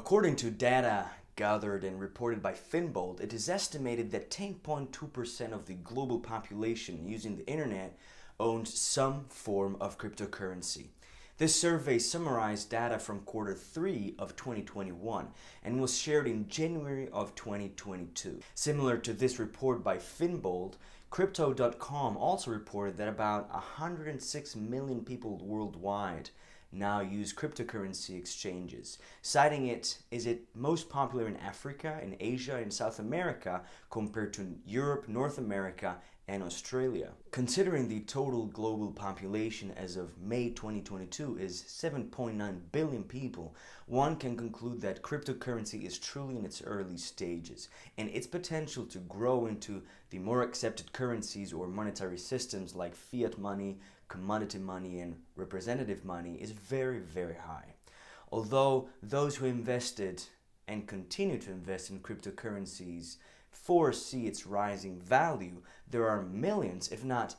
According to data gathered and reported by Finbold, it is estimated that 10.2% of the global population using the internet owns some form of cryptocurrency. This survey summarized data from quarter 3 of 2021 and was shared in January of 2022. Similar to this report by Finbold, Crypto.com also reported that about 106 million people worldwide now use cryptocurrency exchanges, citing it is most popular in Africa, in Asia, and South America compared to Europe, North America, and Australia. Considering the total global population as of May 2022 is 7.9 billion people, one can conclude that cryptocurrency is truly in its early stages, and its potential to grow into the more accepted currencies or monetary systems like fiat money, commodity money, and representative money is very, very high. Although those who invested and continue to invest in cryptocurrencies foresee its rising value, there are millions, if not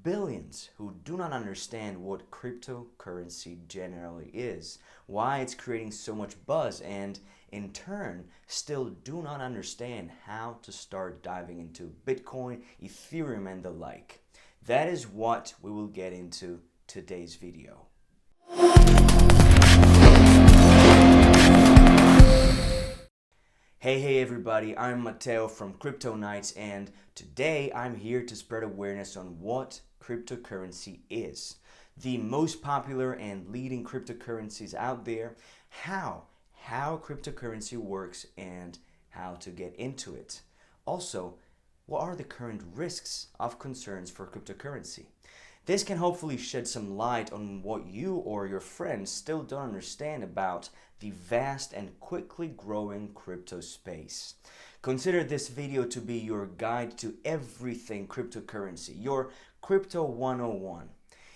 billions, who do not understand what cryptocurrency generally is, why it's creating so much buzz, and in turn still do not understand how to start diving into Bitcoin, Ethereum, and the like. That is what we will get into today's video. Hey everybody, I'm Matteo from Crypto Nights, and today I'm here to spread awareness on what cryptocurrency is, the most popular and leading cryptocurrencies out there, how cryptocurrency works, and how to get into it. Also, what are the current risks of concerns for cryptocurrency? This can hopefully shed some light on what you or your friends still don't understand about the vast and quickly growing crypto space. Consider this video to be your guide to everything cryptocurrency, your Crypto 101.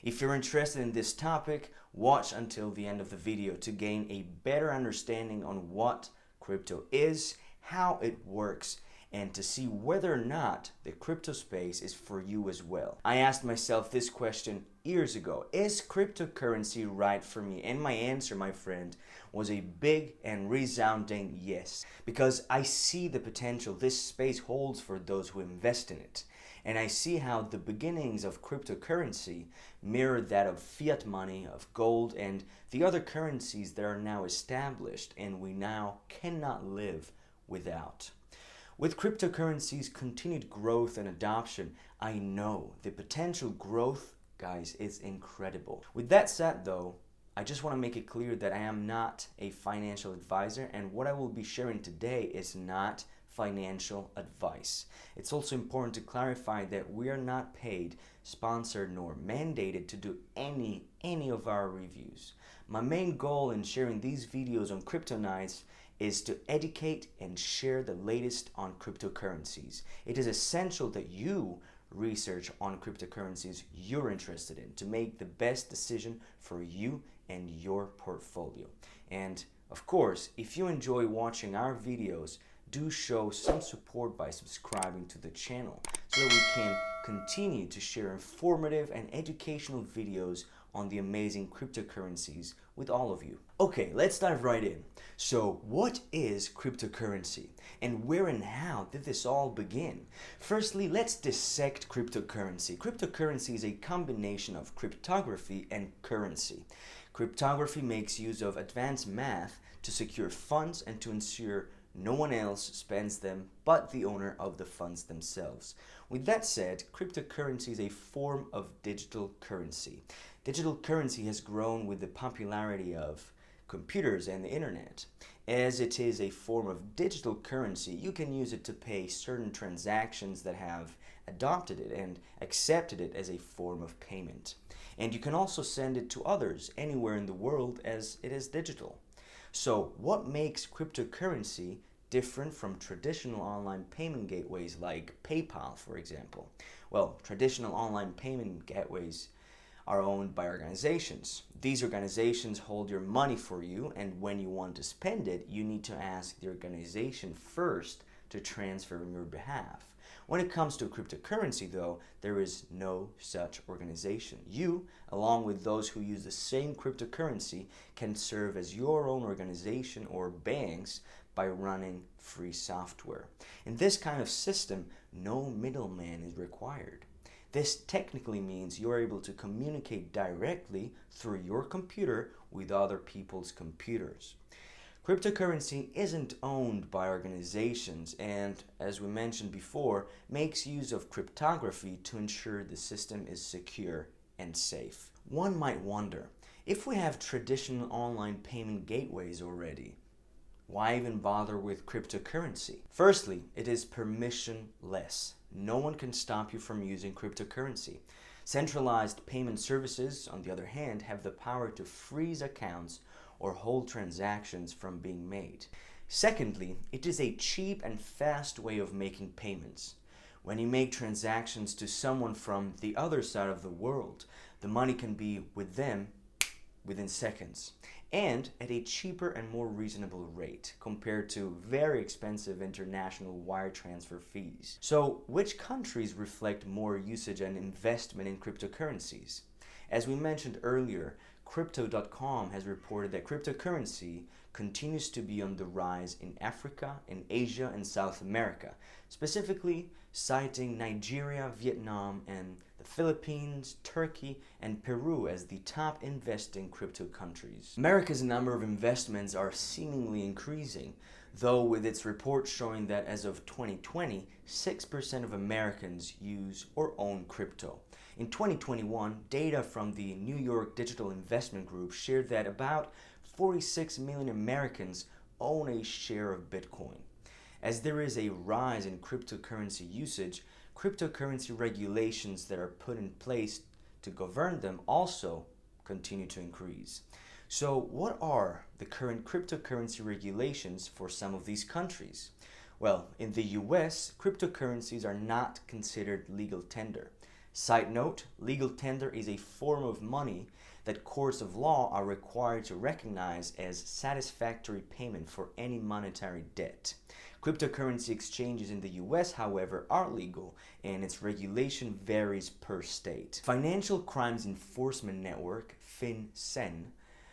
If you're interested in this topic, watch until the end of the video to gain a better understanding on what crypto is, how it works, and to see whether or not the crypto space is for you as well. I asked myself this question years ago: is cryptocurrency right for me? And my answer, my friend, was a big and resounding yes, because I see the potential this space holds for those who invest in it. And I see how the beginnings of cryptocurrency mirror that of fiat money, of gold, and the other currencies that are now established and we now cannot live without. With cryptocurrency's continued growth and adoption, I know the potential growth, guys, is incredible. With that said though, I just want to make it clear that I am not a financial advisor, and what I will be sharing today is not financial advice. It's also important to clarify that we are not paid, sponsored, nor mandated to do any of our reviews. My main goal in sharing these videos on Crypto Nights is to educate and share the latest on cryptocurrencies. It is essential that you research on cryptocurrencies you're interested in to make the best decision for you and your portfolio. And of course, if you enjoy watching our videos, do show some support by subscribing to the channel so that we can continue to share informative and educational videos on the amazing cryptocurrencies with all of you. Okay, let's dive right in. So what is cryptocurrency, and where and how did this all begin? Firstly, let's dissect cryptocurrency. Cryptocurrency is a combination of cryptography and currency. Cryptography makes use of advanced math to secure funds and to ensure no one else spends them but the owner of the funds themselves. With that said, cryptocurrency is a form of digital currency. Digital currency has grown with the popularity of computers and the internet. As it is a form of digital currency, you can use it to pay certain transactions that have adopted it and accepted it as a form of payment. And you can also send it to others anywhere in the world as it is digital. So what makes cryptocurrency different from traditional online payment gateways like PayPal, for example? Well, traditional online payment gateways are owned by organizations. These organizations hold your money for you, and when you want to spend it, you need to ask the organization first to transfer on your behalf. When it comes to cryptocurrency, though, there is no such organization. You, along with those who use the same cryptocurrency, can serve as your own organization or banks by running free software. In this kind of system, no middleman is required. This technically means you're able to communicate directly through your computer with other people's computers. Cryptocurrency isn't owned by organizations and, as we mentioned before, makes use of cryptography to ensure the system is secure and safe. One might wonder, if we have traditional online payment gateways already, why even bother with cryptocurrency? Firstly, it is permissionless. No one can stop you from using cryptocurrency. Centralized payment services, on the other hand, have the power to freeze accounts or hold transactions from being made. Secondly, it is a cheap and fast way of making payments. When you make transactions to someone from the other side of the world, the money can be with them within seconds, and at a cheaper and more reasonable rate compared to very expensive international wire transfer fees. So, which countries reflect more usage and investment in cryptocurrencies? As we mentioned earlier, Crypto.com has reported that cryptocurrency continues to be on the rise in Africa, in Asia, and South America, specifically citing Nigeria, Vietnam, and the Philippines, Turkey, and Peru as the top investing crypto countries. America's number of investments are seemingly increasing, though with its report showing that as of 2020, 6% of Americans use or own crypto. In 2021, data from the New York Digital Investment Group shared that about 46 million Americans own a share of Bitcoin. As there is a rise in cryptocurrency usage, cryptocurrency regulations that are put in place to govern them also continue to increase. So, what are the current cryptocurrency regulations for some of these countries? Well, in the US, cryptocurrencies are not considered legal tender. Side note, legal tender is a form of money that courts of law are required to recognize as satisfactory payment for any monetary debt. Cryptocurrency exchanges in the US, however, are legal, and its regulation varies per state. Financial Crimes Enforcement Network, FinCEN,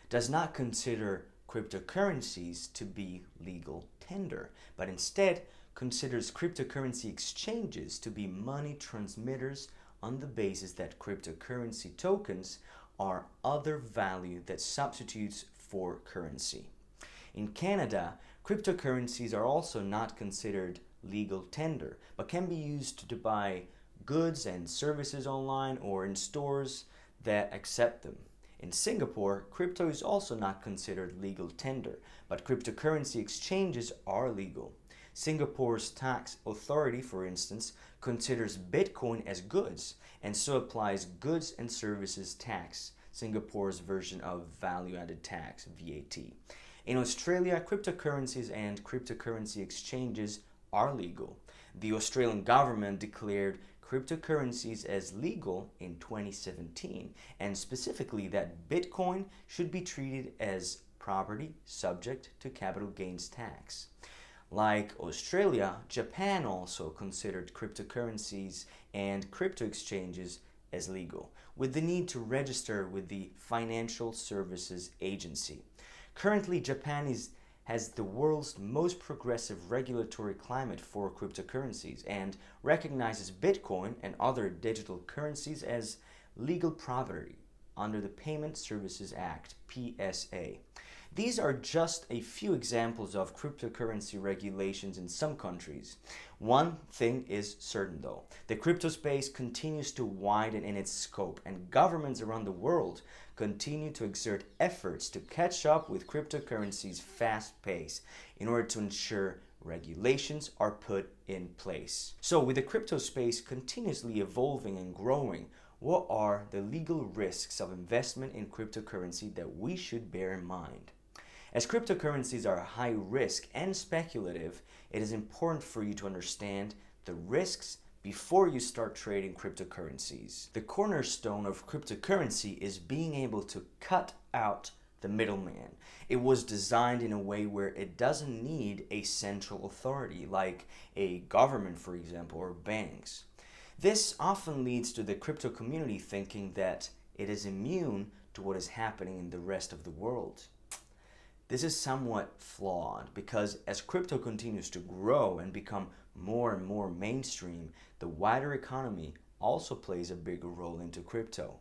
does not consider cryptocurrencies to be legal tender, but instead considers cryptocurrency exchanges to be money transmitters on the basis that cryptocurrency tokens are other value that substitutes for currency. In Canada, cryptocurrencies are also not considered legal tender, but can be used to buy goods and services online or in stores that accept them. In Singapore, crypto is also not considered legal tender, but cryptocurrency exchanges are legal. Singapore's tax authority, for instance, considers Bitcoin as goods and so applies goods and services tax, Singapore's version of value-added tax, VAT. In Australia, cryptocurrencies and cryptocurrency exchanges are legal. The Australian government declared cryptocurrencies as legal in 2017, and specifically that Bitcoin should be treated as property subject to capital gains tax. Like Australia, Japan also considered cryptocurrencies and crypto exchanges as legal, with the need to register with the Financial Services Agency. Currently, Japan has the world's most progressive regulatory climate for cryptocurrencies and recognizes Bitcoin and other digital currencies as legal property under the Payment Services Act, PSA. These are just a few examples of cryptocurrency regulations in some countries. One thing is certain though, the crypto space continues to widen in its scope, and governments around the world continue to exert efforts to catch up with cryptocurrency's fast pace in order to ensure regulations are put in place. So with the crypto space continuously evolving and growing, what are the legal risks of investment in cryptocurrency that we should bear in mind? As cryptocurrencies are high risk and speculative, it is important for you to understand the risks before you start trading cryptocurrencies. The cornerstone of cryptocurrency is being able to cut out the middleman. It was designed in a way where it doesn't need a central authority, like a government, for example, or banks. This often leads to the crypto community thinking that it is immune to what is happening in the rest of the world. This is somewhat flawed because as crypto continues to grow and become more and more mainstream, the wider economy also plays a bigger role into crypto.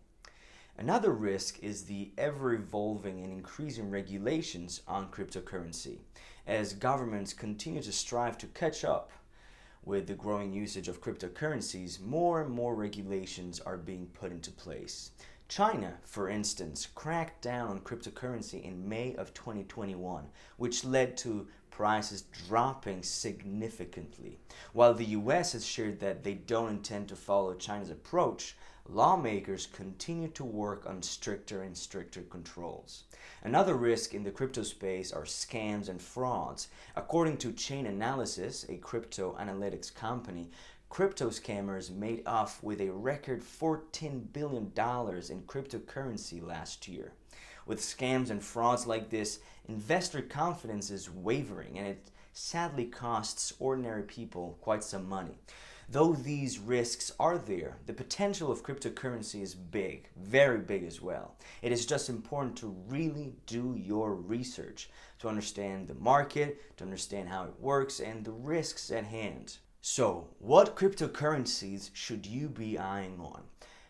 Another risk is the ever-evolving and increasing regulations on cryptocurrency, as governments continue to strive to catch up with the growing usage of cryptocurrencies. More and more regulations are being put into place. China, for instance, cracked down on cryptocurrency in May of 2021, which led to prices dropping significantly. While the US has shared that they don't intend to follow China's approach, lawmakers continue to work on stricter and stricter controls. Another risk in the crypto space are scams and frauds. According to Chain Analysis, a crypto analytics company, crypto scammers made off with a record $14 billion in cryptocurrency last year. With scams and frauds like this, investor confidence is wavering and it sadly costs ordinary people quite some money. Though these risks are there, the potential of cryptocurrency is big, very big as well. It is just important to really do your research to understand the market, to understand how it works, and the risks at hand. So, what cryptocurrencies should you be eyeing on?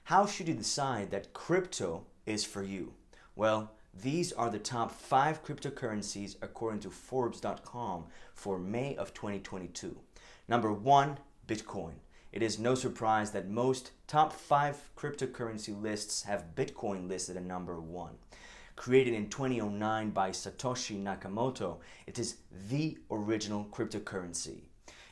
How should you decide that crypto is for you? Well, these are the top 5 cryptocurrencies according to Forbes.com for May of 2022. Number 1, Bitcoin. It is no surprise that most top 5 cryptocurrency lists have Bitcoin listed at number 1. Created in 2009 by Satoshi Nakamoto, it is the original cryptocurrency.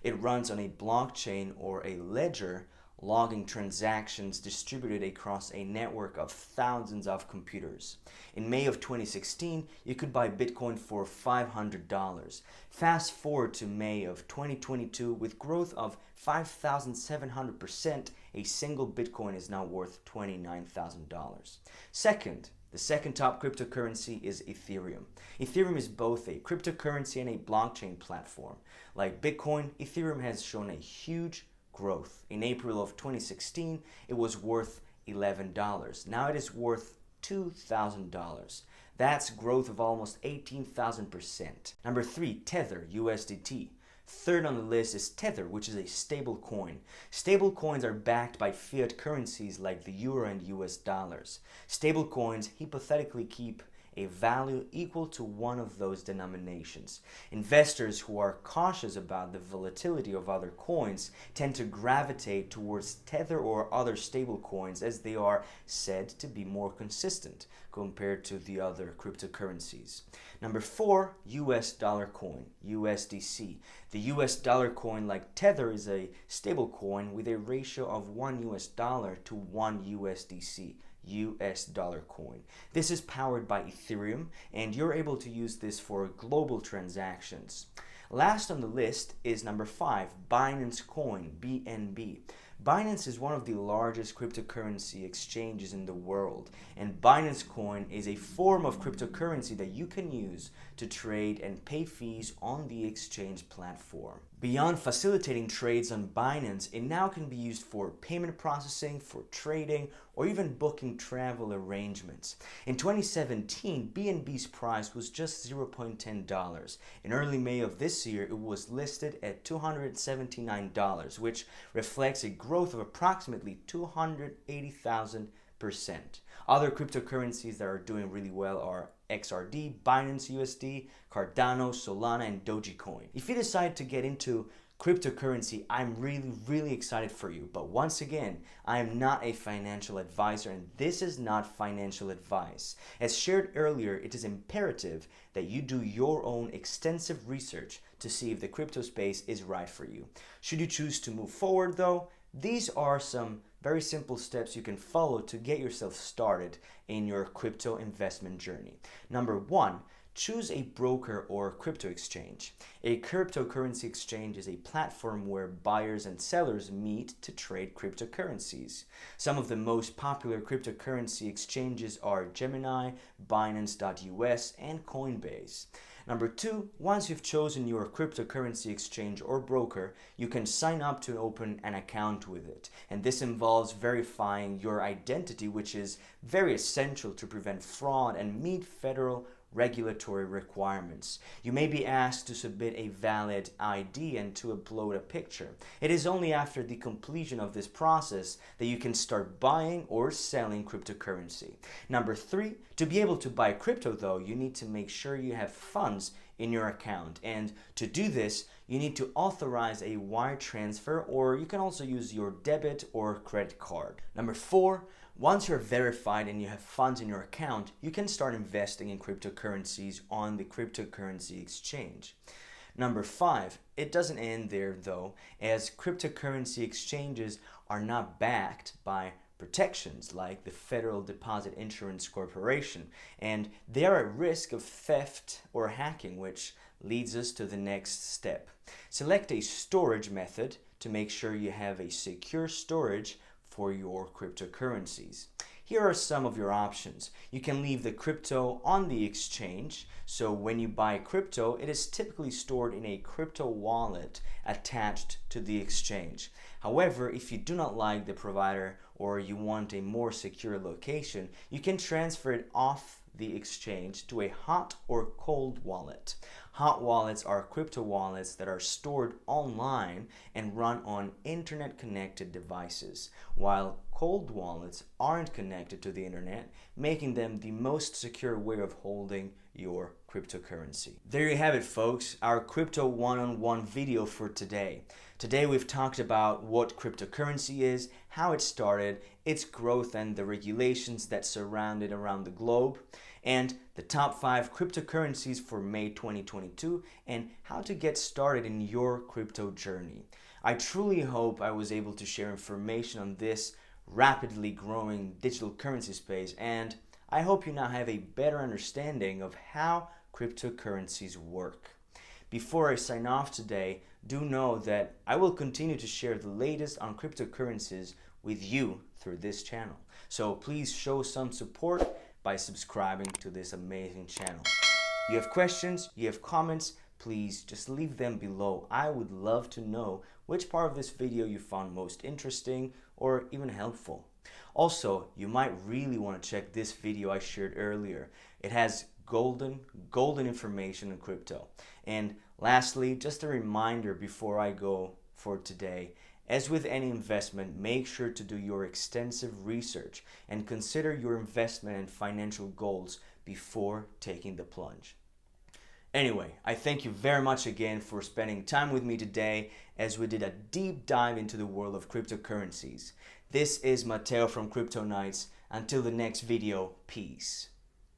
It runs on a blockchain or a ledger, logging transactions distributed across a network of thousands of computers. In May of 2016, you could buy Bitcoin for $500. Fast forward to May of 2022, with growth of 5,700%, a single Bitcoin is now worth $29,000. The second top cryptocurrency is Ethereum. Ethereum is both a cryptocurrency and a blockchain platform. Like Bitcoin, Ethereum has shown a huge growth. In April of 2016, it was worth $11. Now it is worth $2,000. That's growth of almost 18,000%. Number 3, Tether, USDT. Third on the list is Tether, which is a stable coin. Stable coins are backed by fiat currencies like the euro and US dollars. Stable coins hypothetically keep a value equal to one of those denominations. Investors who are cautious about the volatility of other coins tend to gravitate towards Tether or other stable coins as they are said to be more consistent compared to the other cryptocurrencies. Number 4, US dollar coin, USDC. The US dollar coin, like Tether, is a stable coin with a ratio of 1 US dollar to 1 USDC. US dollar coin. This is powered by Ethereum and you're able to use this for global transactions. Last on the list is number 5, Binance Coin, BNB. Binance is one of the largest cryptocurrency exchanges in the world, and Binance Coin is a form of cryptocurrency that you can use to trade and pay fees on the exchange platform. Beyond facilitating trades on Binance, it now can be used for payment processing, for trading, or even booking travel arrangements. In 2017, BNB's price was just $0.10. In early May of this year, it was listed at $279, which reflects a growth of approximately 280,000%. Other cryptocurrencies that are doing really well are XRD, Binance USD, Cardano, Solana, and Dogecoin. If you decide to get into cryptocurrency, I'm really excited for you. But once again, I am not a financial advisor and this is not financial advice. As shared earlier, it is imperative that you do your own extensive research to see if the crypto space is right for you. Should you choose to move forward though, these are some very simple steps you can follow to get yourself started in your crypto investment journey. Number 1, choose a broker or crypto exchange. A cryptocurrency exchange is a platform where buyers and sellers meet to trade cryptocurrencies. Some of the most popular cryptocurrency exchanges are Gemini, Binance.us, and Coinbase. Number 2, once you've chosen your cryptocurrency exchange or broker, you can sign up to open an account with it. And this involves verifying your identity, which is very essential to prevent fraud and meet federal regulatory requirements. You may be asked to submit a valid ID and to upload a picture. It is only after the completion of this process that you can start buying or selling cryptocurrency. Number 3, to be able to buy crypto though, you need to make sure you have funds in your account. And to do this, you need to authorize a wire transfer, or you can also use your debit or credit card. Number 4, once you're verified and you have funds in your account, you can start investing in cryptocurrencies on the cryptocurrency exchange. Number 5, it doesn't end there though, as cryptocurrency exchanges are not backed by protections like the Federal Deposit Insurance Corporation, and they are at risk of theft or hacking, which leads us to the next step. Select a storage method to make sure you have a secure storage for your cryptocurrencies. Here are some of your options. You can leave the crypto on the exchange, so when you buy crypto, it is typically stored in a crypto wallet attached to the exchange. However, if you do not like the provider or you want a more secure location, you can transfer it off the exchange to a hot or cold wallet. Hot wallets are crypto wallets that are stored online and run on internet-connected devices, while cold wallets aren't connected to the internet, making them the most secure way of holding your cryptocurrency. There you have it, folks, our crypto one-on-one video for today. Today we've talked about what cryptocurrency is, how it started, its growth and the regulations that surround it around the globe, and the top 5 cryptocurrencies for May 2022, and how to get started in your crypto journey. I truly hope I was able to share information on this rapidly growing digital currency space, and I hope you now have a better understanding of how cryptocurrencies work. Before I sign off today, do know that I will continue to share the latest on cryptocurrencies with you through this channel. So please show some support by subscribing to this amazing channel. You have questions, you have comments, please just leave them below. I would love to know which part of this video you found most interesting or even helpful. Also, you might really want to check this video I shared earlier. It has golden information on crypto. And lastly, just a reminder before I go for today, as with any investment, make sure to do your extensive research and consider your investment and financial goals before taking the plunge. Anyway, I thank you very much again for spending time with me today as we did a deep dive into the world of cryptocurrencies. This is Matteo from Crypto Nights. Until the next video, peace.